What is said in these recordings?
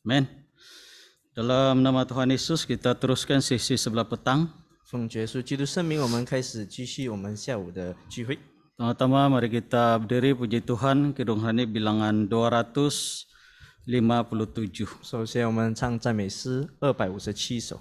Amin. Dalam nama Tuhan Yesus, kita teruskan sesi sebelah petang. 奉主耶稣基督圣名，我们开始继续我们下午的聚会。 Pertama, mari kita berdiri puji Tuhan, Kidung Hani bilangan 257. 首先，我们唱赞美诗257首。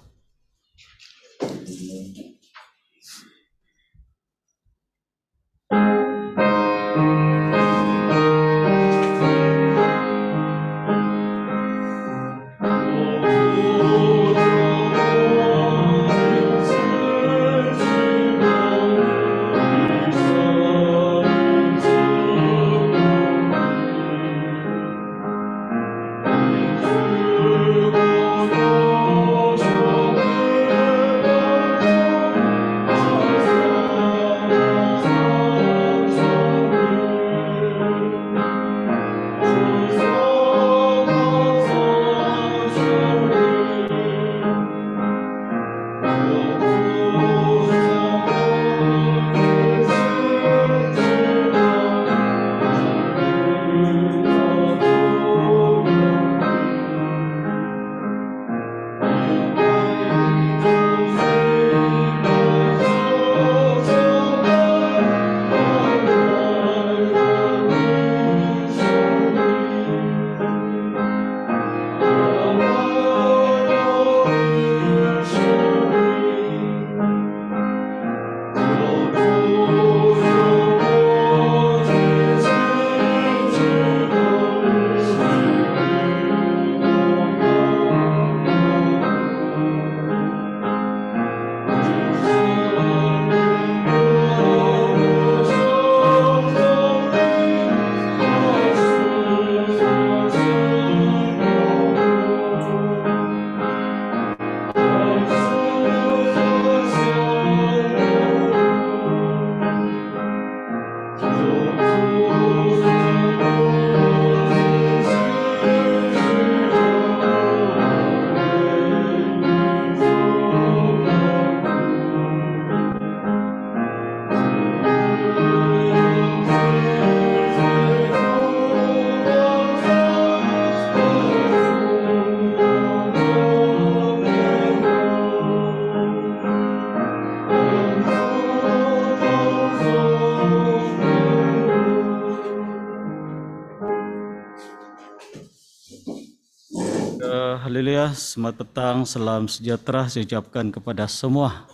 Haleluya, selamat petang, salam sejahtera saya ucapkan kepada semua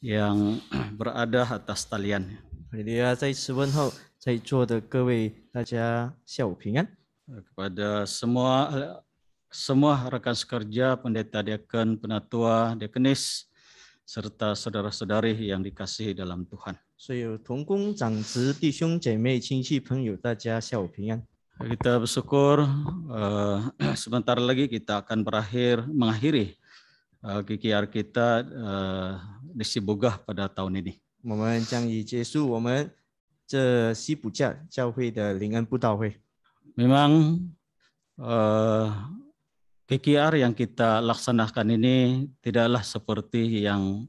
yang berada atas talian. 哈利路亚！再一次问候在座的各位，大家下午平安。 Kepada semua rekan sekerja, pendeta diaken, penatua, diakenis, serta saudara-saudari yang dikasihi dalam Tuhan. 所有同工、长职、弟兄姐妹、亲戚朋友，大家下午平安。 Kita bersyukur sebentar lagi kita akan mengakhiri KKR kita di Sibugah pada tahun ini. 我们将以结束我们这西补教教会的灵恩布道会。 Memang KKR yang kita laksanakan ini tidaklah seperti yang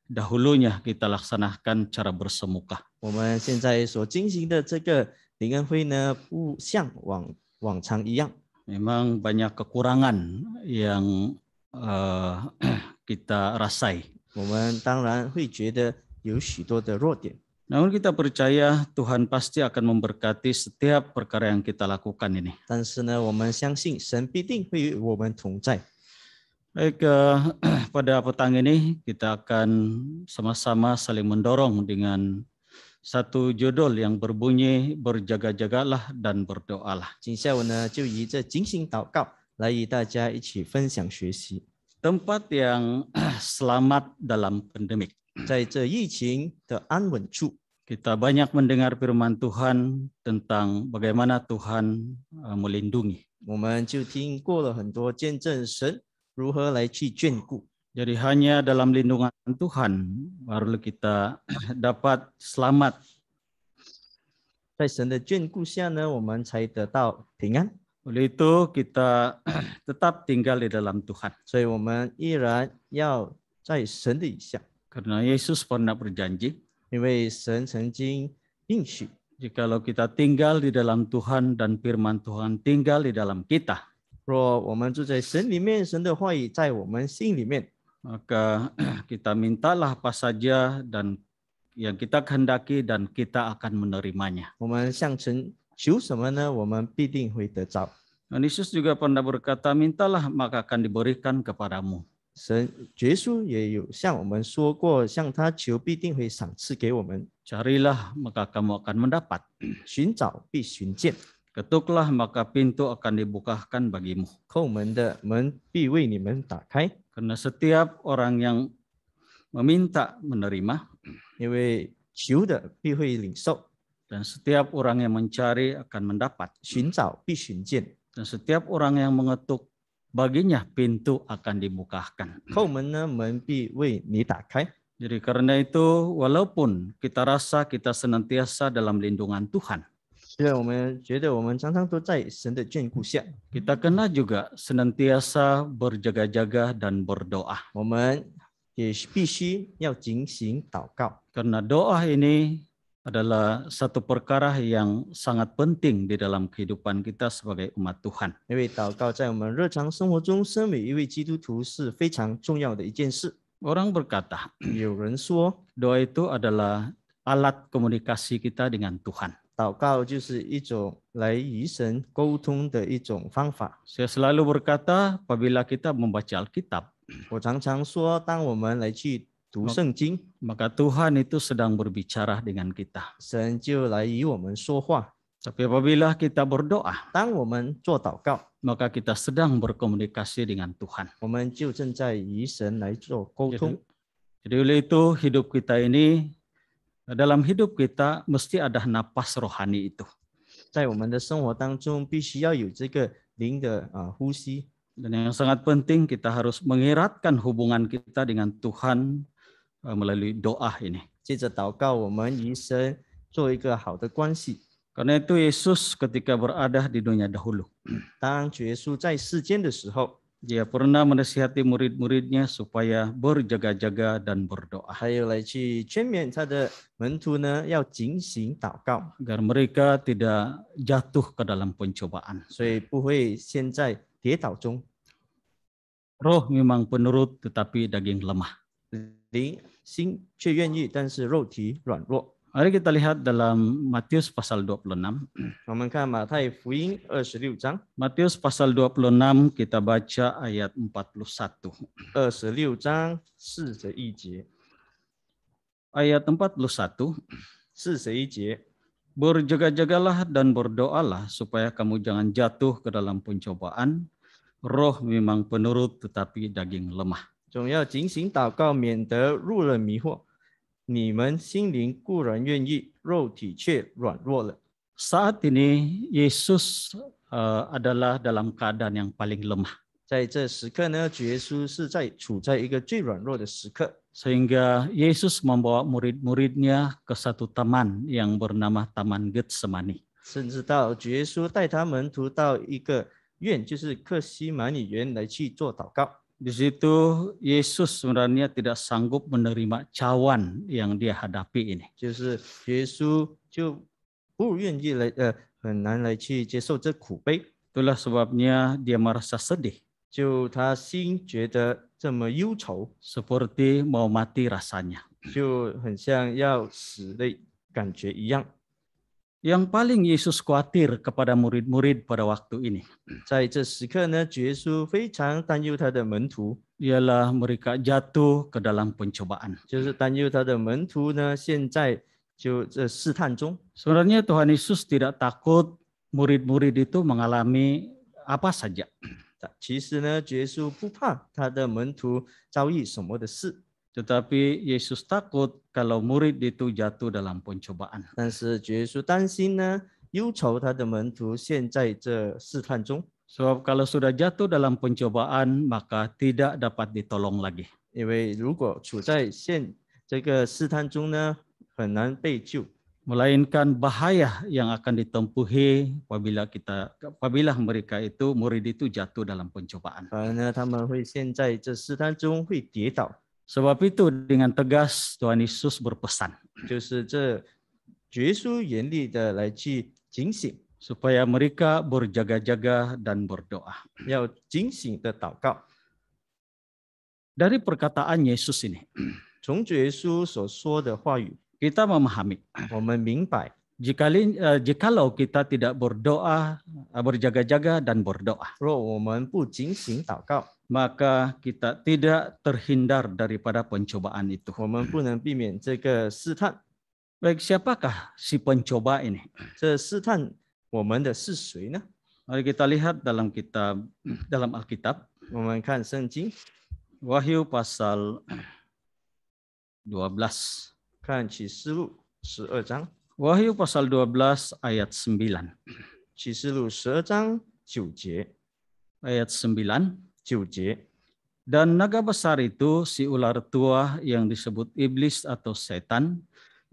dahulunya kita laksanakan cara bersemuka. 我们现在所进行的这个灵恩会呢，不像往常一样。 Memang banyak kekurangan yang kita rasai. 我们当然会觉得有许多的弱点， Namun kita percaya Tuhan pasti akan memberkati setiap perkara yang kita lakukan ini. 但是呢，我们相信神必定会与我们同在。 Baik, pada petang ini kita akan sama-sama saling mendorong dengan satu judul yang berbunyi berjaga-jagalah dan berdoalah. 今下午呢，就以这警醒祷告来与大家一起分享学习。 Tempat yang selamat dalam pandemik. 在这疫情的安稳处， Kita banyak mendengar firman Tuhan tentang bagaimana Tuhan melindungi. 我们就听过了很多见证神如何来去眷顾。 Jadi hanya dalam lindungan Tuhan baru kita dapat selamat. 在神的眷顾下呢，我们才得到平安。 Oleh itu kita tetap tinggal di dalam Tuhan. 所以我们依然要在神的以下， Karena Yesus pernah berjanji, 因为神曾经应许， jikalau kita tinggal di dalam Tuhan dan firman Tuhan tinggal di dalam kita, 若我们住在神里面，神的话语在我们心里面， maka kita mintalah apa saja dan yang kita kehendaki dan kita akan menerimanya. 我们向神求什么呢？我们必定会得着。 Dan Yesus juga pernah berkata, mintalah maka akan diberikan kepadamu. 神耶稣也有向我们说过，向他求必定会赏赐给我们， Carilah maka kamu akan mendapat. 寻找必寻见， Ketuklah maka pintu akan dibukakan bagimu. 叩门的门必为你们打开。 Karena setiap orang yang meminta menerima, 因为求的必会领受， dan setiap orang yang mencari akan mendapat, 寻找必寻见， dan setiap orang yang mengetuk baginya pintu akan dibukakan. 叩门呢，门必为你打开。 Jadi karena itu walaupun kita rasa kita senantiasa dalam lindungan Tuhan, 虽然我们觉得我们常常都在神的眷顾下， kita kena juga senantiasa berjaga-jaga dan berdoa. 我们也必须要警醒祷告， Karena doa ini adalah satu perkara yang sangat penting di dalam kehidupan kita sebagai umat Tuhan. 因为祷告在我们日常生活中，身为一位基督徒是非常重要的一件事。 Orang berkata, 有人说， doa itu adalah alat komunikasi kita dengan Tuhan. 祷告就是一种来与神沟通的一种方法。 Saya selalu berkata, apabila kita membaca Alkitab, 我常常说，当我们来去读圣经， maka Tuhan itu sedang berbicara dengan kita. 神就来与我们说话。 Tapi apabila kita berdoa, 当我们做祷告， maka kita sedang berkomunikasi dengan Tuhan. 我们就正在与神来做沟通。 Jadi oleh itu hidup kita ini, dalam hidup kita mesti ada napas rohani itu. 在我们的生活当中，必须要有这个灵的呼吸。 Dan yang sangat penting kita harus mengeratkan hubungan kita dengan Tuhan melalui doa ini. 接着祷告，我们与神做一个好的关系。 Karena itu Yesus ketika berada di dunia dahulu, 当主耶稣在世间的时候， dia pernah menasihati murid-muridnya supaya berjaga-jaga dan berdoa. 还有来去劝勉他的门徒呢，要警醒祷告， Agar mereka tidak jatuh ke dalam pencobaan. 所以不会陷在跌倒中。 Roh memang penurut tetapi daging lemah. 灵心却愿意，但是肉体软弱。 Mari kita lihat dalam Matius pasal 26. 我们看马太福音26章， Matius pasal 26 kita baca ayat 41. 26章41节， Ayat 41. 41节， Berjaga-jagalah dan berdoalah supaya kamu jangan jatuh ke dalam pencobaan. Roh memang penurut tetapi daging lemah. 总要警醒祷告，免得入了迷惑。你们心灵固然愿意，肉体却软弱了。 Saat ini Yesus adalah dalam keadaan yang paling lemah. 在这时刻呢，主耶稣是处在一个最软弱的时刻， Sehingga Yesus membawa murid-muridnya ke satu taman yang bernama Taman Getsemani. 甚至到主耶稣带他门徒到一个院，就是客西马尼园来去做祷告。 Di situ Yesus sebenarnya tidak sanggup menerima cawan yang dia hadapi ini. 就是耶稣就不愿意来很难来去接受这苦悲， Itulah sebabnya dia merasa sedih, 就他心觉得这么忧愁， seperti mau mati rasanya. 就很像要死的感觉一样。 Yang paling Yesus khawatir kepada murid-murid pada waktu ini 在这时刻呢，主耶稣非常担忧他的门徒， ialah mereka jatuh ke dalam pencobaan. 就是担忧他的门徒呢，现在就这试探中。 Sebenarnya Tuhan Yesus tidak takut murid-murid itu mengalami apa saja. 其实呢，主耶稣不怕他的门徒遭遇什么的事， Tetapi Yesus takut kalau murid itu jatuh dalam pencobaan. 但是主耶稣担心呢，忧愁他的门徒陷在这试探中， Sebab kalau sudah jatuh dalam pencobaan maka tidak dapat ditolong lagi. 因为如果处在这个试探中呢，很难被救， Melainkan bahaya yang akan ditempuhi apabila mereka itu murid itu jatuh dalam pencobaan. 反而呢，他们会陷在这试探中会跌倒。 Sebab itu dengan tegas Tuhan Yesus berpesan. 就是这主耶稣严厉的来去警醒， supaya mereka berjaga-jaga dan berdoa. 要警醒的祷告。 Dari perkataan Yesus ini, 从主耶稣所说的话语， kita memahami 我们明白， jikalau kita tidak berdoa, berjaga-jaga dan berdoa, 若我们不警醒祷告， maka kita tidak terhindar daripada pencobaan itu. 我们不能避免这个试探。 Baik, siapakah si pencoba ini? 这试探我们的是谁呢？ Mari kita lihat dalam Alkitab, 我们看圣经， Wahyu pasal 12. 看启示录12章， Wahyu pasal 12 ayat 9. 启示录12章9节， Ayat 9. 9节。 Dan naga besar itu si ular tua yang disebut iblis atau setan,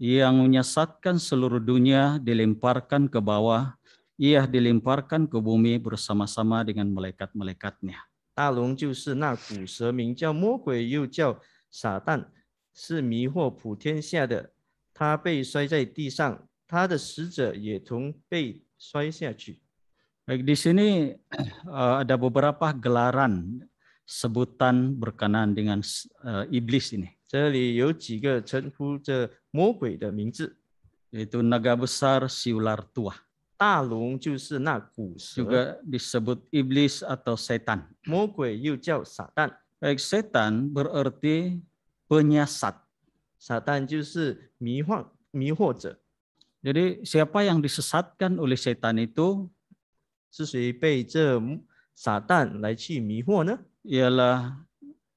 yang menyesatkan seluruh dunia, dilemparkan ke bawah, ia dilemparkan ke bumi bersama-sama dengan malaikat-malaikatnya. 大龙就是那古蛇，名叫魔鬼，又叫撒旦，是迷惑普天下的。他被摔在地上，他的使者也同被摔下去。 Baik, di sini ada beberapa gelaran sebutan berkenaan dengan iblis ini, 这里有几个称呼这魔鬼的名字， yaitu naga besar si ular tua, 大龙就是那古蛇， juga disebut iblis atau setan. 魔鬼又叫撒旦， Baik, setan berarti penyesat. 撒旦就是迷惑者。 Jadi siapa yang disesatkan oleh setan itu 是谁被这撒旦来去迷惑呢？ ialah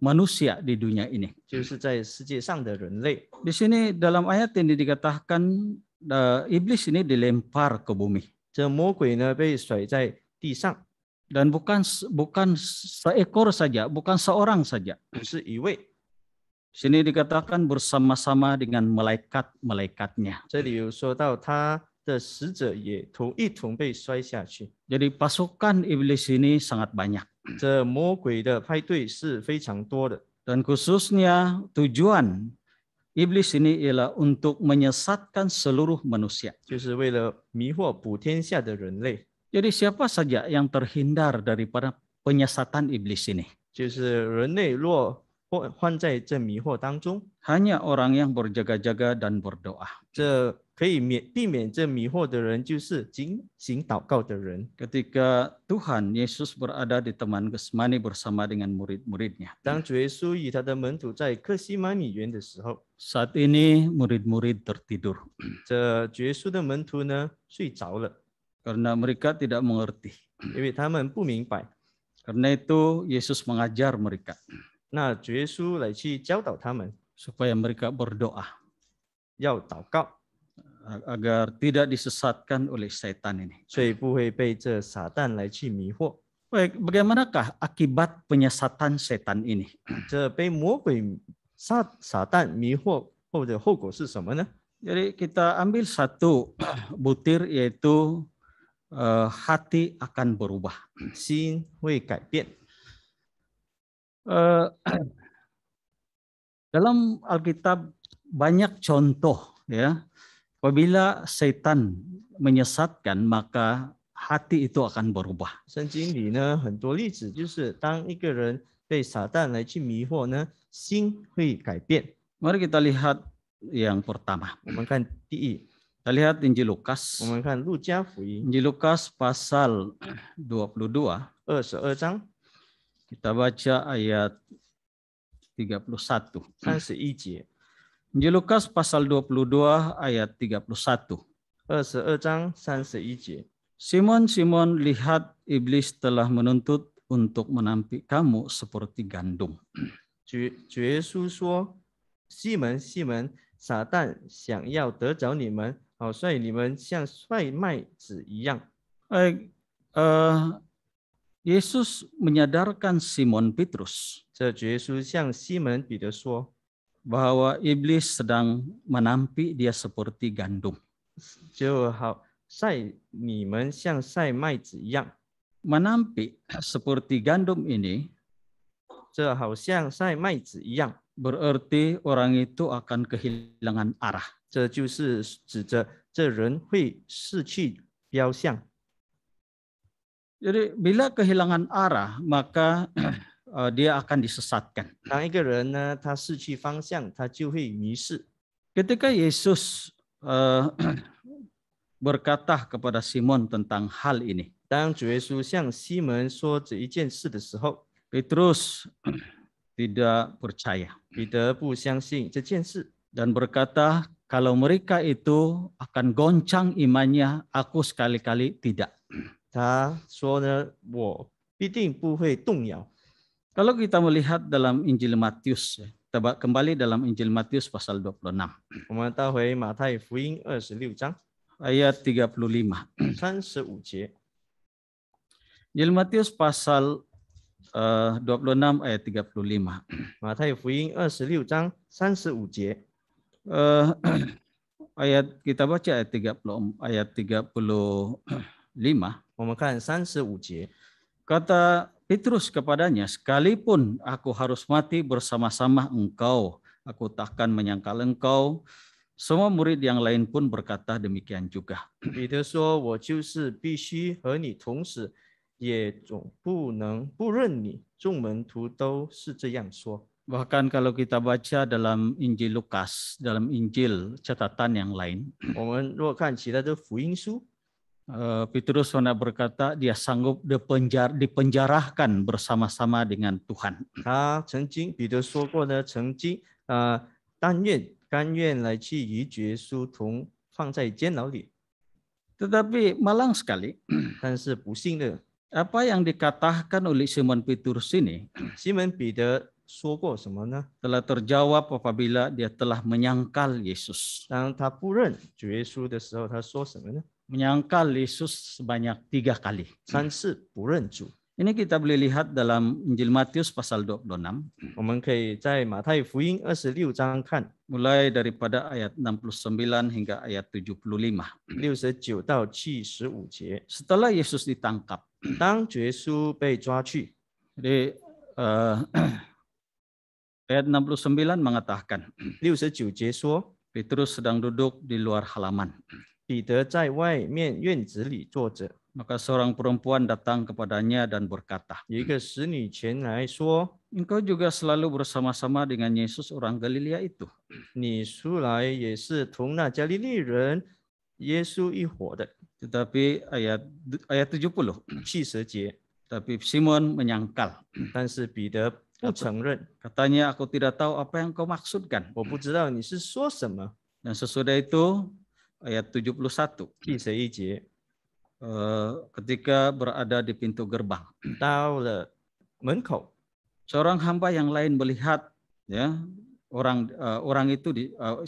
manusia di dunia ini. 就是在世界上的人类。 Di sini dalam ayat ini dikatakan iblis ini dilempar ke bumi. 这魔鬼呢被甩在地上， Dan bukan seekor saja, bukan seorang saja. 不是一位。 Sini dikatakan bersama-sama dengan malaikat-malaikatnya. 这里有说到他的使者也一同被摔下去。 Jadi pasukan iblis ini sangat banyak. 这魔鬼的派对是非常多的， Dan khususnya tujuan iblis ini ialah untuk menyesatkan seluruh manusia. 就是为了迷惑普天下的人类。 Jadi siapa saja yang terhindar daripada penyesatan iblis ini? 就是人类若患在这迷惑当中， Hanya orang yang berjaga-jaga dan berdoa. 这可以避免这迷惑的人，就是警醒祷告的人。 Ketika Tuhan Yesus berada di Taman Getsemani bersama dengan murid-muridnya. 当主耶稣与他的门徒在客西马尼园的时候， Saat ini murid-murid tertidur 这主耶稣的门徒呢睡着了， karena mereka tidak mengerti. 因为他们不明白。 Karena itu Yesus mengajar mereka 那主耶稣来去教导他们 supaya mereka berdoa 要祷告， agar tidak disesatkan oleh setan ini. 所以不会被这撒旦来去迷惑。 Baik, bagaimanakah akibat penyesatan setan ini? 这被魔鬼撒旦迷惑后的后果是什么呢？ Jadi kita ambil satu butir, yaitu hati akan berubah. 心会改变。 Dalam Alkitab banyak contoh, ya, apabila setan menyesatkan maka hati itu akan berubah. 圣经里呢很多例子，就是当一个人被撒旦来去迷惑呢，心会改变。 Mari kita lihat yang pertama. 我们看第一， Kita lihat Injil Lukas. 我们看路加福音 Injil Lukas pasal 22. 22章 Kita baca ayat 31. 31节， Injil Lukas pasal 22 ayat 31. 22章31节。 Simon, lihat iblis telah menuntut untuk menampik kamu seperti gandum. 主耶稣说：“西门，西门，撒旦想要得着你们，好率你们像率麦子一样。” Yesus menyadarkan Simon Petrus 这主耶稣向西门彼得说 bahwa iblis sedang menampi dia seperti gandum.：“ 就好晒你们像晒麦子一样。” Menampi seperti gandum ini 这好像晒麦子一样， berarti orang itu akan kehilangan arah. 这就是指着这人会失去标向。Jadi bila kehilangan arah, maka dia akan disesatkan. 当一个人呢，他失去方向，他就会迷失。 Ketika Yesus berkata kepada Simon tentang hal ini, 当主耶稣向西门说这一件事的时候， Petrus tidak percaya 彼得不相信这件事， dan berkata, kalau mereka itu akan goncang imannya, aku sekali-kali tidak. 他说呢，我必定不会动摇。 Kalau kita melihat dalam Injil Matius, kembali dalam Injil Matius pasal 26, 我们倒回马太福音26章 ayat 35. 35节， Injil Matius pasal 26 ayat 35. 马太福音26章35节， Ayat kita baca ayat 35. 我们看35节， Kata Petrus kepadanya, sekalipun aku harus mati bersama-sama engkau, aku takkan menyangkal engkau. Semua murid yang lain pun berkata demikian juga. 彼得说：“我就是必须和你同死，也总不能不认你。”众门徒都是这样说。 Bahkan kalau kita baca dalam Injil Lukas, dalam Injil catatan yang lain, 我们若看其他的福音书， Petrus pernah berkata dia sanggup dipenjarahkan bersama-sama dengan Tuhan. 彼得说过呢，曾经甘愿来去与主耶稣同放在监牢里。 Tetapi malang sekali, 但是不幸的， apa yang dikatakan oleh Simon Petrus ini 西门彼得说过什么呢？ telah terjawab apabila dia telah menyangkal Yesus. 当他不认主耶稣的时候，他说什么呢？ Menyangkal Yesus sebanyak 3 kali. 3次不认主。 Ini kita boleh lihat dalam Injil Matius pasal 26, 我们可以在马太福音26章看 mulai daripada ayat 69 hingga ayat 75. 69到75节。 Setelah Yesus ditangkap, 当主耶稣被抓去， jadi ayat 69 mengatakan, 69节说， Petrus sedang duduk di luar halaman. 彼得在外面院子里坐着， Maka seorang perempuan datang kepadanya dan berkata, 有一个使女前来说 engkau juga selalu bersama-sama dengan Yesus orang Galilea itu.：“ 你出来也是同那加利利人耶稣一伙的。 Tetapi ayat 70, ” 70节， tapi Simon menyangkal. 但是彼得不承认， Katanya, aku tidak tahu apa yang kau maksudkan. 我不知道你是说什么。 Dan sesudah itu, ayat 71, 71节， ketika berada di pintu gerbang, 到了门口， seorang hamba yang lain melihat ya orang itu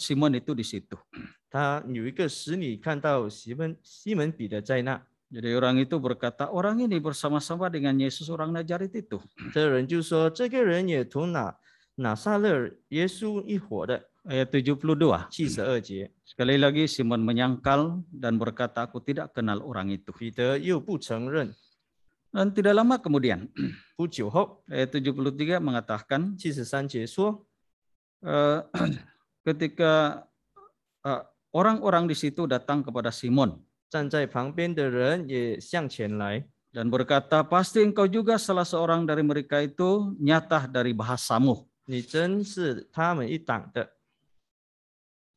Simon itu di situ. 他有一个使女看到西门彼得在那， Jadi orang itu berkata, orang ini bersama-sama dengan Yesus orang Nazaret itu. 这人就说：“这个人也同拿撒勒耶稣一伙的。” Ayat 72. 72节， Sekali lagi Simon menyangkal dan berkata, aku tidak kenal orang itu. 彼得又不承认。 Dan tidak lama kemudian, 不久后， ayat 73 mengatakan, 73节说， ketika orang-orang di situ datang kepada Simon 站在旁边的人也向前来， dan berkata, pasti engkau juga salah seorang dari mereka itu, nyata dari bahasamu. 你真是他们一党的。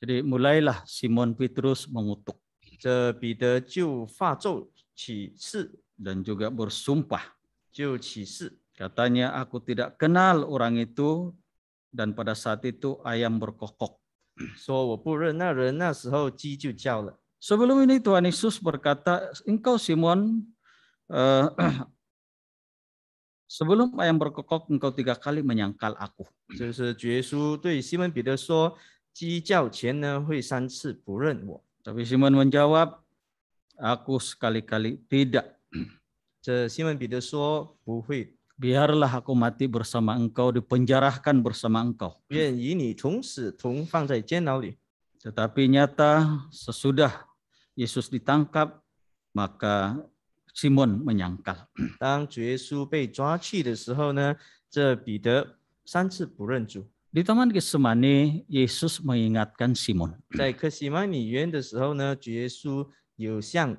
Jadi mulailah Simon Petrus mengutuk 这彼得就发咒起誓， dan juga bersumpah. 就起誓， Katanya, aku tidak kenal orang itu, dan pada saat itu ayam berkokok. 说我不认那人。那时候鸡就叫了。 Sebelum ini Tuhan Yesus berkata, engkau Simon, sebelum ayam berkokok engkau 3 kali menyangkal aku. 就是主耶稣对西门彼得说：“鸡叫前呢，会3次不认我。” Tapi Simon menjawab, aku sekali-kali tidak. 这西门彼得说：“不会， Biarlah aku mati bersama engkau, dipenjarahkan bersama engkau. 愿与你同死，同放在监牢里。” Tetapi nyata sesudah Yesus ditangkap, maka Simon menyangkal. 当主耶稣被抓去的时候呢，这彼得3次不认主。 Di Taman Getsemani, Yesus mengingatkan Simon 在客西马尼园的时候呢，主耶稣有向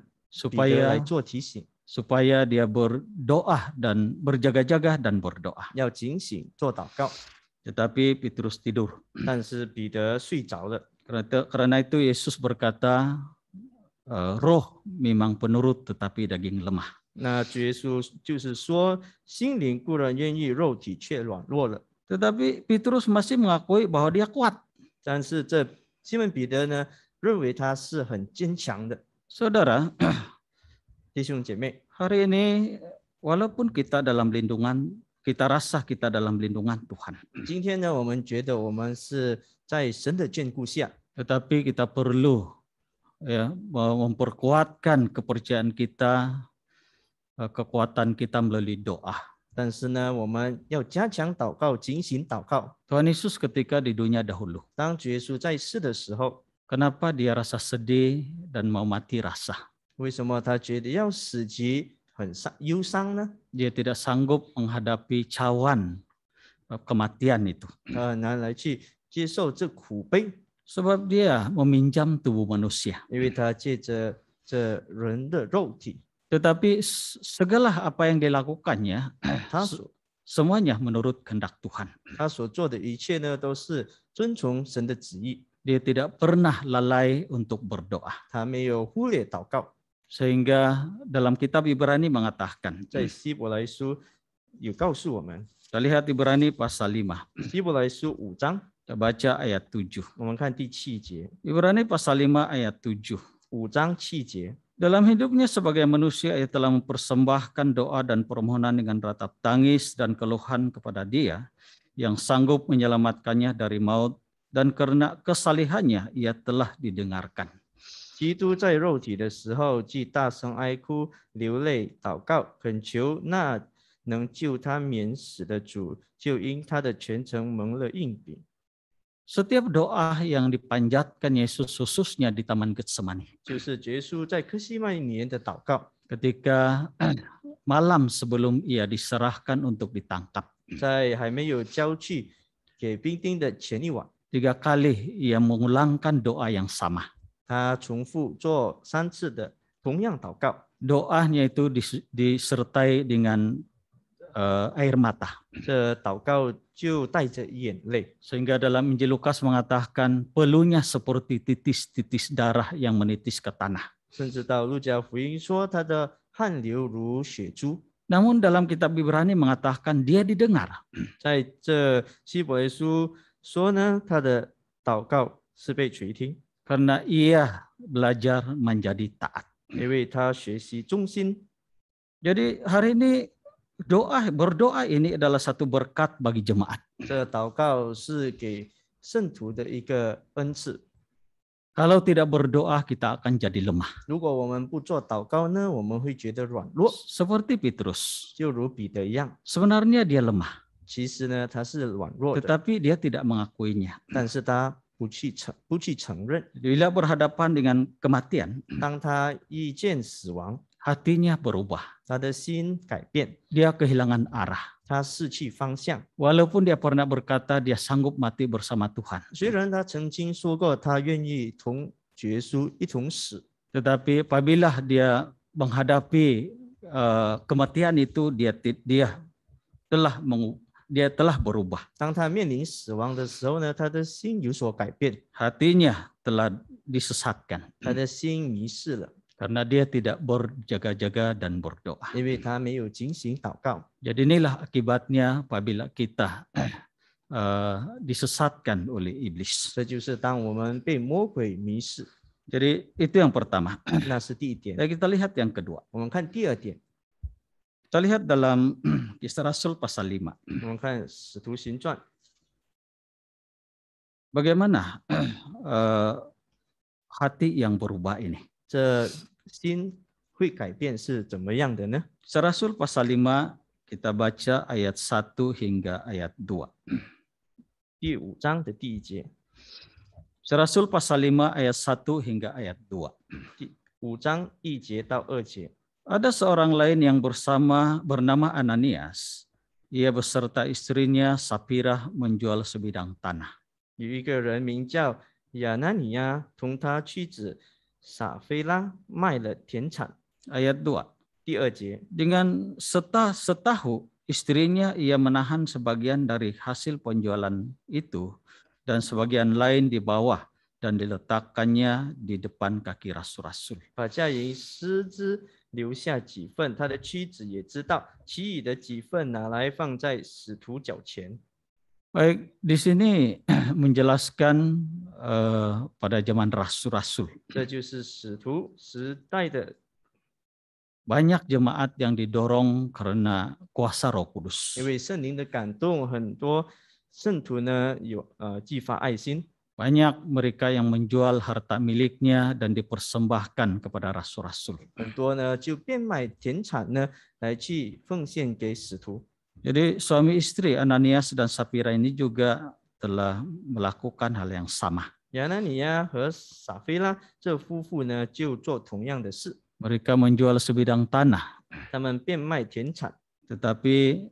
彼得来 supaya 做提醒， supaya dia berdoa dan berjaga-jaga dan berdoa. 要警醒做祷告。 Tetapi Petrus tidur. 但是彼得睡着了， Karena itu Yesus berkata, roh memang penurut tetapi daging lemah. 那主耶稣就是说，心灵固然愿意，肉体却软弱了。 Tetapi Petrus masih mengakui bahwa dia kuat. 但是这西门彼得呢，认为他是很坚强的。 Saudara, 弟兄姐妹， hari ini walaupun kita dalam lindungan, kita rasa kita dalam lindungan Tuhan. 今天呢，我们觉得我们是在神的眷顾下， Tetapi kita perlu ya, memperkuatkan kepercayaan kita, kekuatan kita melalui doa. 但是呢，我们要加强祷告，警醒祷告。 Tuhan Yesus ketika di dunia dahulu, 当主耶稣在世的时候， kenapa dia rasa sedih dan mau mati rasa? 为什么他觉得要死极很忧伤呢？ Dia tidak sanggup menghadapi cawan kematian itu. 他很难来去接受这苦悲， Sebab dia meminjam tubuh manusia. 因为他借着这人的肉体， Tetapi segala apa yang dilakukannya, 他所 semuanya menurut kehendak Tuhan. 他所做的一切呢，都是遵从神的旨意， Dia tidak pernah lalai untuk berdoa. 他没有忽略祷告。 Sehingga dalam kitab Ibrani mengatakan, 在希伯来书有告诉我们， kita lihat Ibrani pasal 5, 希伯来书5章， kita baca ayat 7. 我们看第7节， Ibrani pasal 5 ayat 7. 5章7节。 Dalam hidupnya sebagai manusia, ia telah mempersembahkan doa dan permohonan dengan ratap tangis dan keluhan kepada Dia yang sanggup menyelamatkannya dari maut, dan karena kesalihannya ia telah didengarkan. 基督在肉体的时候，既大声哀哭、流泪、祷告，恳求那能救他免死的主，就因他的全程蒙了应允。 Setiap doa yang dipanjatkan Yesus khususnya di Taman Getsemani, 就是耶稣在客西麦年的祷告， ketika malam sebelum ia diserahkan untuk ditangkap, 在还没有交去给兵丁的前一晚， 3 kali ia mengulangkan doa yang sama. 他重复做3次的同样祷告。 Doanya itu disertai dengan air mata. 这祷告就带着眼泪， Sehingga dalam Injil Lukas mengatakan peluhnya seperti titis-titis darah yang menitis ke tanah. 甚至到路加福音说他的汗流如血珠。 Namun dalam kitab Ibrani mengatakan dia didengar. 在这希伯来书说呢，他的祷告是被垂听， Karena ia belajar menjadi taat. 因为他学习忠心。 Jadi hari ini berdoa ini adalah satu berkat bagi jemaat. 这祷告是给圣徒的一个恩赐。 Kalau tidak berdoa kita akan jadi lemah. 如果我们不做祷告呢，我们会觉得软弱， Seperti Petrus. 就如彼得一样。 Sebenarnya dia lemah, 其实呢，他是软弱的， tetapi dia tidak mengakuinya. 但是他不去承认。 Bila berhadapan dengan kematian, 当他遇见死亡， hatinya berubah. 他的心改变， Dia kehilangan arah. 他失去方向。 Walaupun dia pernah berkata dia sanggup mati bersama Tuhan. 虽然他曾经说过他愿意同耶稣一同死， Tetapi apabila dia menghadapi kematian itu, dia telah berubah. 当他面临死亡的时候呢，他的心有所改变， Hatinya telah disesatkan. 他的心迷失了， Karena dia tidak berjaga-jaga dan berdoa. 因为他没有警醒祷告。 Jadi inilah akibatnya apabila kita disesatkan oleh iblis. 这就是当我们被魔鬼迷失， Jadi itu yang pertama. 那是第一点。 Dan kita lihat yang kedua. 我们看第二点， Kita lihat dalam Kisah Rasul pasal 5. 我们看使徒行传， Bagaimana hati yang berubah ini? 这心会改变是怎么样的呢？ Kisah Rasul pasal 5 kita baca ayat 1 hingga ayat 2. 第5章的第1节， Kisah Rasul pasal 5 ayat 1 hingga ayat 2. 第5章1节到2节。 Ada seorang lain yang bernama Ananias. Ia beserta istrinya Sapirah menjual sebidang tanah. 有一个人名叫亚拿尼亚，同他妻子撒菲拉卖了田产。 Ayat 2. 第2节， Dengan setahu istrinya ia menahan sebagian dari hasil penjualan itu dan sebagian lain di bawah dan diletakkannya di depan kaki rasul-rasul. 把价银私自留下几份，他的妻子也知道，其余的几份拿来放在使徒脚前。 Baik, di sini menjelaskan pada zaman rasul-rasul. 这就是使徒时代的， Banyak jemaat yang didorong karena kuasa Roh Kudus. 因为圣灵的感动，很多圣徒呢有激发爱心， Banyak mereka yang menjual harta miliknya dan dipersembahkan kepada rasul-rasul. 很多呢就变卖田产呢来去奉献给使徒。 Jadi suami istri Ananias dan Sapira ini juga telah melakukan hal yang sama. 亚拿尼亚和撒非拉这夫妇呢就做同样的事， Mereka menjual sebidang tanah, 他们变卖田产， tetapi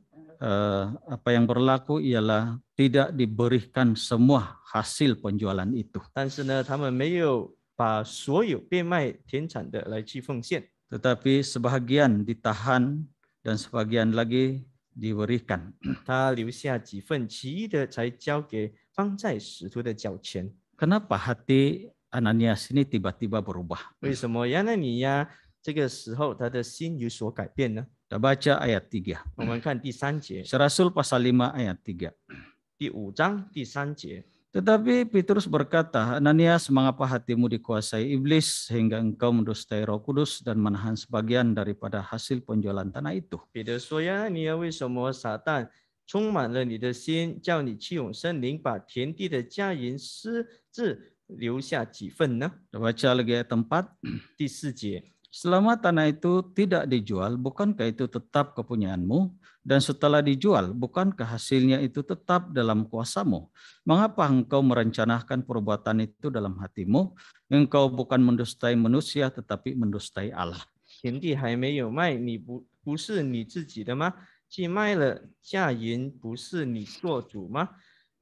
apa yang berlaku ialah tidak diberikan semua hasil penjualan itu. 但是呢他们没有把所有变卖田产的来去奉献， Tetapi sebahagian ditahan dan sebagian lagi diberikan. 他留下几份，其余的才交给放在使徒的脚前。 Kenapa hati Ananias ini tiba-tiba berubah? 为什么亚拿尼亚这个时候他的心有所改变呢？ Kita baca ayat 3. 我们看第3节， Rasul pasal 5 ayat 3. 第5章第3节。 Tetapi Petrus berkata, Ananias, mengapa hatimu dikuasai iblis sehingga engkau mendustai Roh Kudus dan menahan sebagian daripada hasil penjualan tanah itu? 彼得说：“亚拿尼亚，为什么撒旦充满了你的心，叫你欺哄圣灵，把田地的价银私自留下几份呢？” Kita baca lagi ayat 4. 第4节， Selama tanah itu tidak dijual, bukankah itu tetap kepunyaanmu? Dan setelah dijual, bukankah hasilnya itu tetap dalam kuasamu? Mengapa engkau merencanakan perbuatan itu dalam hatimu? Engkau bukan mendustai manusia, tetapi mendustai Allah. 田地还没有卖，你不是你自己的吗？既卖了，价银不是你做主吗？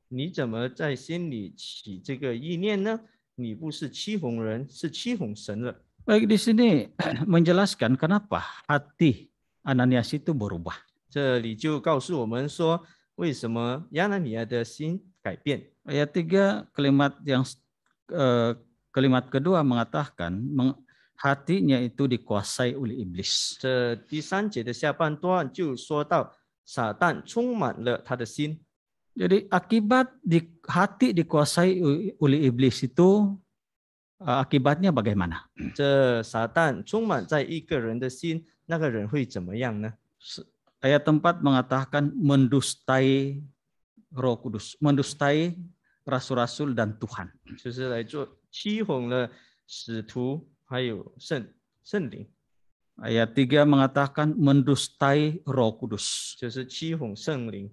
你怎么在心里起这个意念呢？你不是欺哄人，是欺哄神了。 Baik, di sini menjelaskan kenapa hati Ananias itu berubah. 这里就告诉我们说，为什么亚拿尼亚的心改变。 Ayat 3 kalimat kedua mengatakan hatinya itu dikuasai oleh iblis. 这第3节的下半段就说到，撒旦充满了他的心。 Jadi akibat hati dikuasai oleh iblis itu akibatnya bagaimana? 这撒旦充满在一个人的心，那个人会怎么样呢？ Ayat 4 mengatakan mendustai Roh Kudus, mendustai rasul-rasul dan Tuhan. 就是来做欺哄了使徒还有圣灵， Ayat 3 mengatakan mendustai Roh Kudus. 就是欺哄圣灵。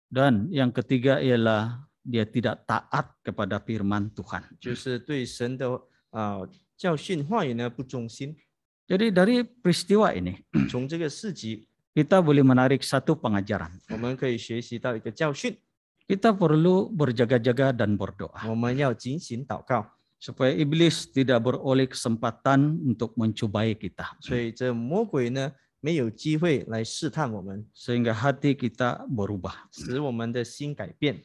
Dan yang ketiga ialah dia tidak taat kepada firman Tuhan. 就是对神的教训话语呢不忠心。 Jadi dari peristiwa ini 从这个事迹， kita boleh menarik satu pengajaran. 我们可以学习到一个教训， Kita perlu berjaga-jaga dan berdoa 我们要警醒祷告， supaya iblis tidak beroleh kesempatan untuk mencobai kita. 所以这魔鬼呢没有机会来试探我们， Sehingga hati kita berubah. 使我们的心改变。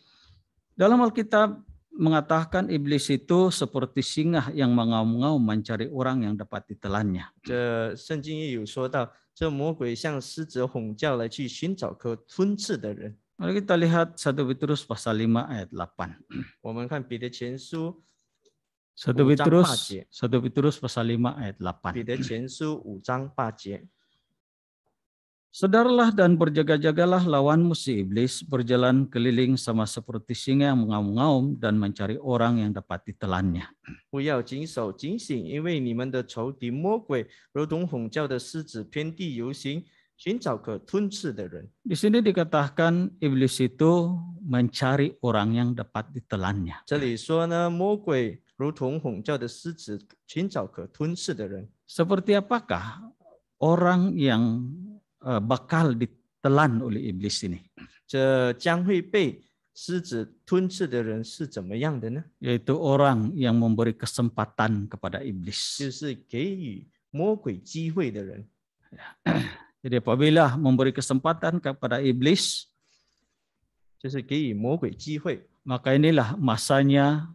Dalam Alkitab mengatakan iblis itu seperti singa yang mengaum-ngaum mencari orang yang dapat ditelannya. 这圣经也有说到，这魔鬼像狮子吼叫来去寻找可吞噬的人。 Mari kita lihat 1 Petrus pasal 5 ayat 8. 我们看彼得前书 1 5章8 节， Petrus pasal 5 ayat 8. 彼得前书5章8节。 Sadarlah dan berjaga-jagalah lawanmu si iblis berjalan keliling sama seperti singa yang mengaum-ngaum dan mencari orang yang dapat ditelannya. 不要谨守警醒，因为你们的仇敌魔鬼如同吼叫的狮子，遍地游行，寻找可吞噬的人。 Di sini dikatakan iblis itu mencari orang yang dapat ditelannya. 这里说呢，魔鬼如同吼叫的狮子，寻找可吞噬的人。 Seperti apakah orang yang bakal ditelan oleh iblis ini? 这将会被狮子吞噬的人是怎么样的呢？ Yaitu orang yang memberi kesempatan kepada iblis. 就是给予魔鬼机会的人。Jadi apabila memberi kesempatan kepada iblis, 就是给予魔鬼机会， maka inilah masanya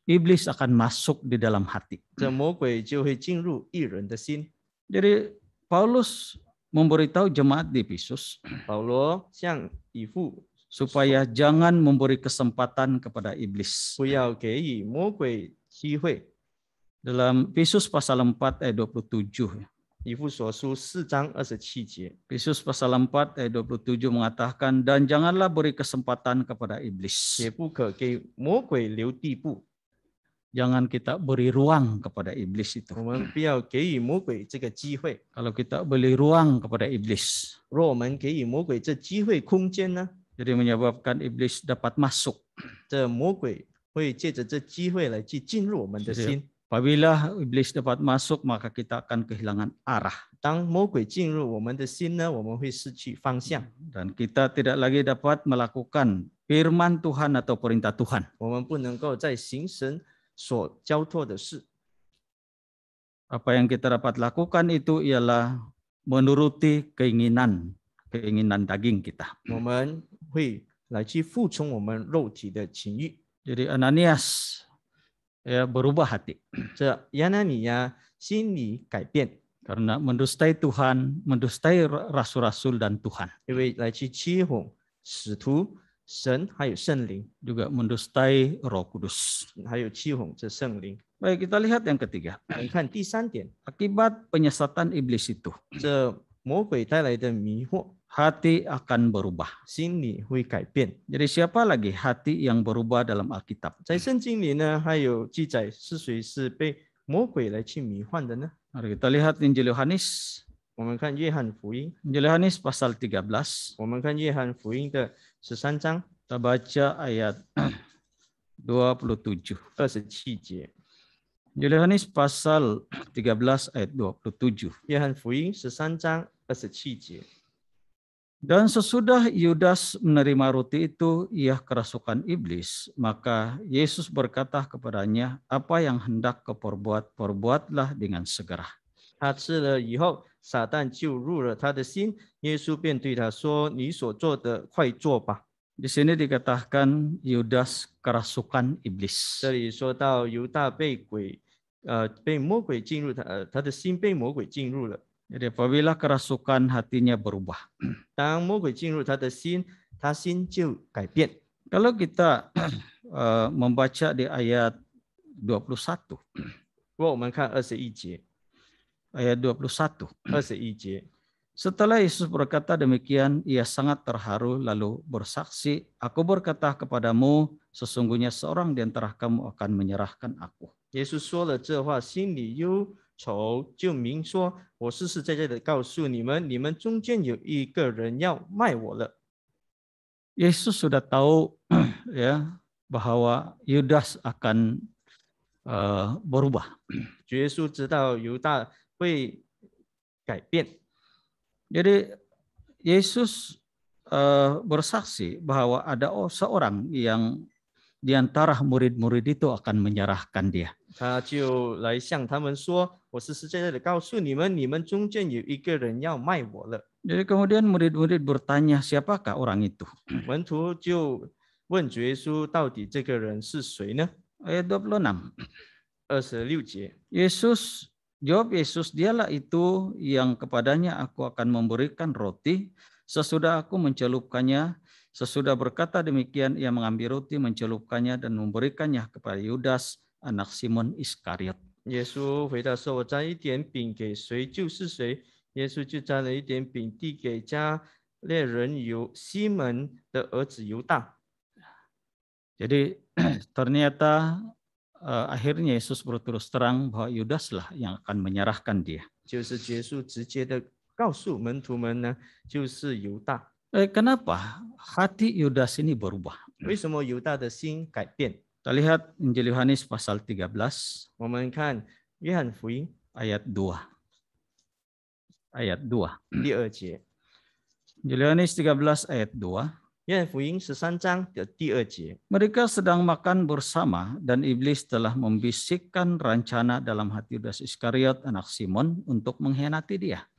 iblis akan masuk di dalam hati. 这魔鬼就会进入一人的心。 Jadi Paulus memberitahu jemaat di Efesus 保罗向以父 supaya jangan memberi kesempatan kepada iblis. 不要给予魔鬼机会。 Dalam Efesus pasal 4 ayat 27. 以父所书4章27节， Efesus pasal 4 ayat 27 mengatakan, dan janganlah beri kesempatan kepada iblis. 也不可给魔鬼留地步。 Jangan kita beri ruang kepada iblis itu. 我们不要给予魔鬼这个机会。 Kalau kita beri ruang kepada iblis, 若我们给予魔鬼这机会空间呢， jadi menyebabkan iblis dapat masuk. 这魔鬼会借着这机会来去进入我们的 Jadi, 心。 apabila iblis dapat masuk, maka kita akan kehilangan arah. 当魔鬼进入我们的心呢，我们会失去方向， Dan kita tidak lagi dapat melakukan firman Tuhan atau perintah Tuhan. 我们不能够再行神所交托的事。 Apa yang kita dapat lakukan itu ialah menuruti keinginan daging kita. 我们会来去服从我们肉体的情欲。 Jadi Ananias ya berubah hati 这亚拿尼亚心里改变， karena mendustai Tuhan, mendustai rasul-rasul dan Tuhan, 因为来去欺哄使徒、神还有圣灵， juga mendustai Roh Kudus. 还有欺哄这圣灵。 Baik, kita lihat yang ketiga. 我们看第三点， Akibat penyesatan iblis itu, 这魔鬼带来的迷惑， hati akan berubah. 心里会改变。 Jadi siapa lagi hati yang berubah dalam Alkitab? 在圣经里呢，还有记载是谁是被魔鬼来去迷幻的呢？ Mari kita lihat Injil Yohanes. 我们看约翰福音， Injil Yohanes pasal 13. 我们看约翰福音的13章 Kita baca ayat 27. 27节。 Injil Yohanes pasal 13 ayat 27. 约翰福音13章27节。 Dan sesudah Yudas menerima roti itu, ia kerasukan iblis. Maka Yesus berkata kepadanya, apa yang hendak kau perbuat, perbuatlah dengan segera. 他吃了以后，撒旦就入了他的心。耶稣便对他说：“你所做的，快做吧。 Di sini dikatakan Yudas kerasukan iblis. ”这里说到犹大被魔鬼进入他的心被魔鬼进入了。 Jadi apabila kerasukan hatinya berubah. 当魔鬼进入他的心，他心就改变。 Kalau kita membaca di ayat 21. 如果我们看21节， Ayat 21. 21节， Setelah Yesus berkata demikian, ia sangat terharu lalu bersaksi, aku berkata kepadamu, sesungguhnya seorang di antara kamu akan menyerahkan aku. 耶稣说了这话，心里忧愁，就明说：“我实实在在的告诉你们，你们中间有一个人要卖我了。” Yesus sudah tahu ya bahwa Yudas akan berubah. 主耶稣知道犹大会改变， Jadi Yesus bersaksi bahwa ada seorang yang di antara murid-murid itu akan menyerahkan dia. 他就来向他们说：“我实实在在的告诉你们，你们中间有一个人要卖我了。” Jadi kemudian murid-murid bertanya, siapakah orang itu? 门徒就问主耶稣：“到底这个人是谁呢 Ayat 26. ？”26节， Jawab Yesus, dialah itu yang kepadanya aku akan memberikan roti sesudah aku mencelupkannya. Sesudah berkata demikian, ia mengambil roti, mencelupkannya dan memberikannya kepada Yudas, anak Simon Iskariot. 耶稣回答说：“我摘一点饼给谁就是谁。”耶稣就摘了一点饼递给加略人西门的儿子犹大。 Jadi ternyata akhirnya Yesus berterus terang bahwa Yudaslah yang akan menyerahkan dia. 就是耶稣直接的告诉门徒们呢，就是犹大。 Kenapa hati Yudas ini berubah? 为什么犹大的心改变？ Kita lihat Injil Yohanes pasal 13我们看约翰福音 ayat 2. Ayat 2. 第2节， Injil Yohanes 13 ayat 2. 约翰福音13章的第2节。 Mereka sedang makan bersama dan iblis telah membisikkan rencana dalam hati Yudas Iskariot anak Simon untuk mengkhianati dia.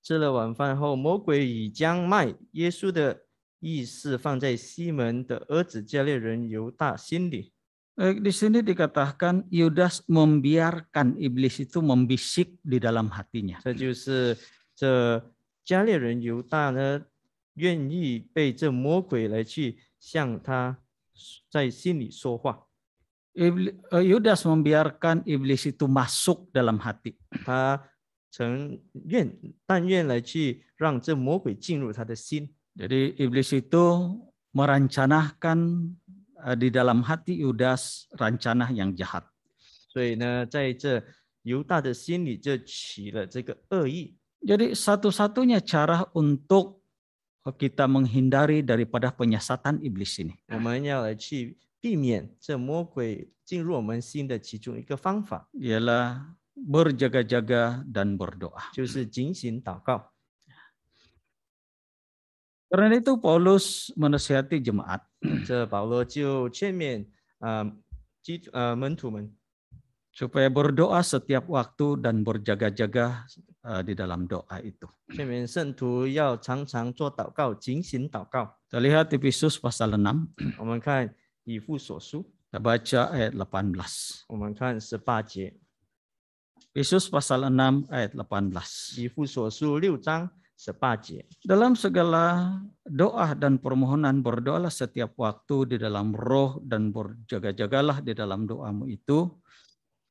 吃了晚饭后，魔鬼已将卖耶稣的意思放在西门的儿子加略人犹大心里。 Di sini dikatakan Yudas membiarkan iblis itu membisik di dalam hatinya. 这就是这加略人犹大呢，愿意被这魔鬼来去向他在心里说话。 Yudas membiarkan iblis itu masuk dalam hati. 他但愿来去让这魔鬼进入他的心。 Jadi iblis itu merancanakan di dalam hati Yudas rencana yang jahat. 所以呢，在这犹大的心里就起了这个恶意。 Jadi satu-satunya cara untuk kita menghindari daripada penyesatan iblis ini. 我们要来去避免这魔鬼进入我们心的其中一个方法， Ialah berjaga-jaga dan berdoa. 就是警醒祷告。 Karena itu Paulus menasihati jemaat 这保罗就劝勉门徒们， supaya berdoa setiap waktu dan berjaga-jaga di dalam doa itu. 劝勉圣徒要常常做祷告，警醒祷告。 Kita lihat Efesus pasal 6, 我们看以弗所书， kita baca ayat 18. 我们看18节， Efesus pasal 6 ayat 18. 以弗所书6章18节。 Dalam segala doa dan permohonan berdoalah setiap waktu di dalam roh dan berjaga-jagalah di dalam doamu itu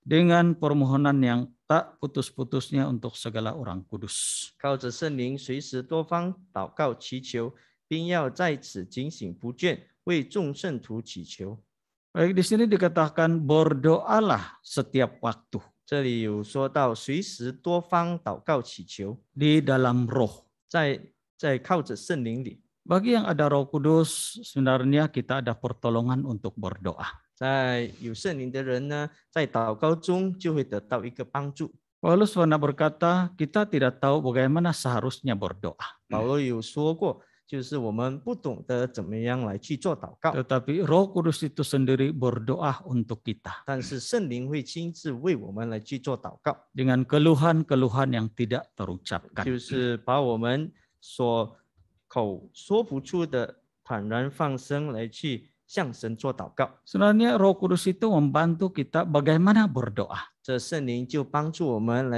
dengan permohonan yang tak putus-putusnya untuk segala orang kudus. 靠着圣灵，随时多方祷告祈求，并要在此警醒不倦，为众圣徒祈求。 Baik, di sini dikatakan berdoalah setiap waktu 这里有说到随时多方祷告祈求， di dalam roh. 在靠着圣灵里。 Bagi yang ada Roh Kudus, sebenarnya kita ada pertolongan untuk berdoa. 在有圣灵的人呢，在祷告中就会得到一个帮助。 Paulus pernah berkata, kita tidak tahu bagaimana seharusnya berdoa. 保罗有说过，就是我们不懂得怎么样来去做祷告， Tetapi Roh Kudus itu sendiri berdoa untuk kita 但是圣灵会亲自为我们来去做祷告， dengan keluhan-keluhan yang tidak terucapkan. 就是把我们所口说不出的坦然放声来去向神做祷告。 Sebenarnya Roh Kudus itu membantu kita bagaimana berdoa. 这圣灵就帮助我们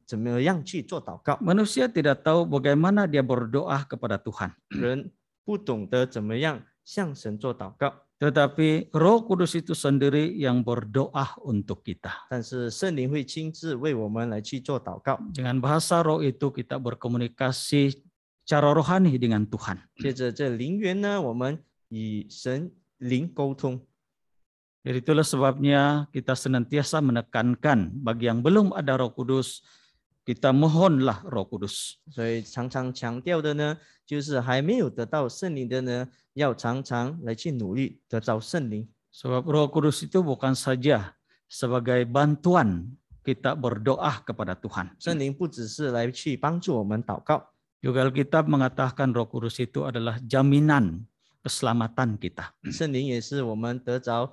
怎么样去做祷告。 Manusia tidak tahu bagaimana dia berdoa kepada Tuhan. 人不懂得怎么样向神做祷告， Tetapi Roh Kudus itu sendiri yang berdoa untuk kita. 但是圣灵会亲自为我们来去做祷告。 Dengan bahasa roh itu kita berkomunikasi secara rohani dengan Tuhan. 接着这灵源呢，我们与神灵沟通。 Jadi itulah sebabnya kita senantiasa menekankan bagi yang belum ada Roh Kudus, kita mohonlah Roh Kudus. 所以常常强调的呢，就是还没有得到圣灵的呢，要常常来去努力得到圣灵。 Sebab Roh Kudus itu bukan saja sebagai bantuan kita berdoa kepada Tuhan. 圣灵不只是来去帮助我们祷告， Juga Alkitab mengatakan Roh Kudus itu adalah jaminan keselamatan kita. 圣灵也是我们得着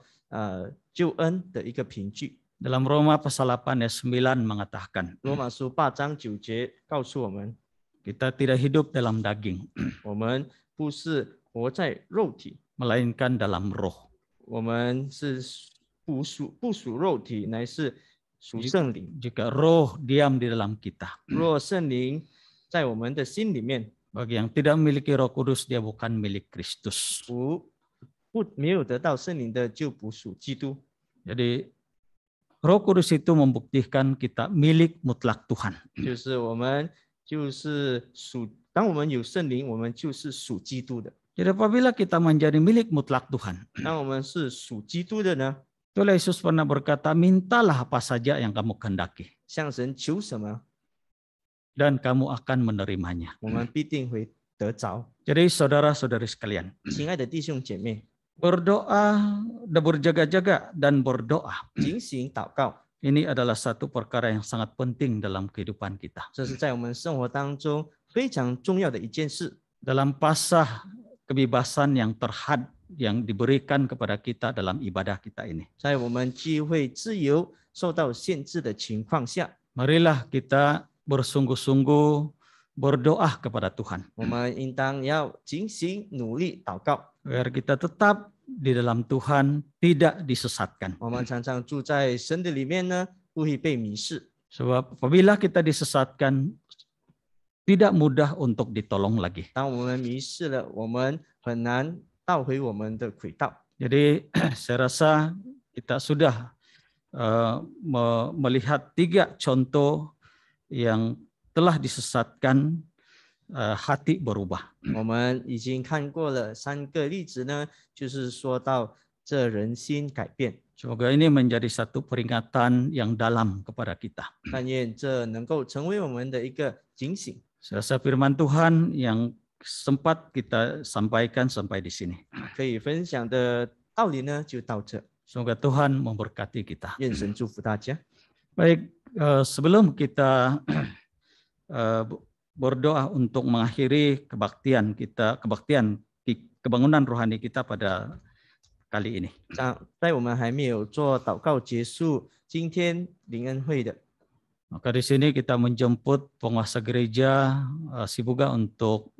救恩的一个凭据。 Dalam Roma pasal 8 ayat 9 mengatakan, 罗马书8章9节告诉我们， kita tidak hidup dalam daging, 我们不是活在肉体， melainkan dalam roh. 我们是不属肉体，乃是属圣灵。 Jika roh diam di dalam kita. 若圣灵在我们的心里面， Bagi yang tidak memiliki Roh Kudus, dia bukan milik Kristus. 没有得到圣灵的就不属基督。 Jadi Roh Kudus itu membuktikan kita milik mutlak Tuhan. 就是我们就是属，当我们有圣灵，我们就是属基督的。 Jadi apabila kita menjadi milik mutlak Tuhan, 当我们是属基督的呢， itulah Yesus pernah berkata, mintalah apa saja yang kamu kehendaki, 向神求什么， dan kamu akan menerimanya. 我们必定会得着。 Jadi saudara-saudari sekalian, 亲爱的弟兄姐妹， berdoa, berjaga-jaga dan berdoa. 警醒祷告， Ini adalah satu perkara yang sangat penting dalam kehidupan kita. 这是在我们生活当中非常重要的一件事。 Dalam pasah kebebasan yang terhad yang diberikan kepada kita dalam ibadah kita ini. 在我们聚会自由受到限制的情况下， Marilah kita bersungguh-sungguh berdoa kepada Tuhan. 我们应当要警醒努力祷告。 Agar kita tetap di dalam Tuhan, tidak disesatkan. 我们常常住在神的里面呢，不会被迷失。 Sebab apabila kita disesatkan, tidak mudah untuk ditolong lagi. 当我们迷失了，我们很难倒回我们的轨道。 Jadi saya rasa kita sudah melihat 3 contoh yang telah disesatkan, hati berubah. 我们已经看过了3个例子呢，就是说到这人心改变。 Semoga ini menjadi satu peringatan yang dalam kepada kita. 但愿这能够成为我们的一个警醒。 Saya rasa firman Tuhan yang sempat kita sampaikan sampai di sini. 可以分享的道理呢，就到这。 Semoga Tuhan memberkati kita. 愿神祝福大家。 Baik, sebelum kita berdoa untuk mengakhiri kebaktian kita, kebangunan rohani kita pada kali ini. 在我们还没有做祷告结束今天灵恩会的， Maka di sini kita menjemput penguasa gereja Sibuga untuk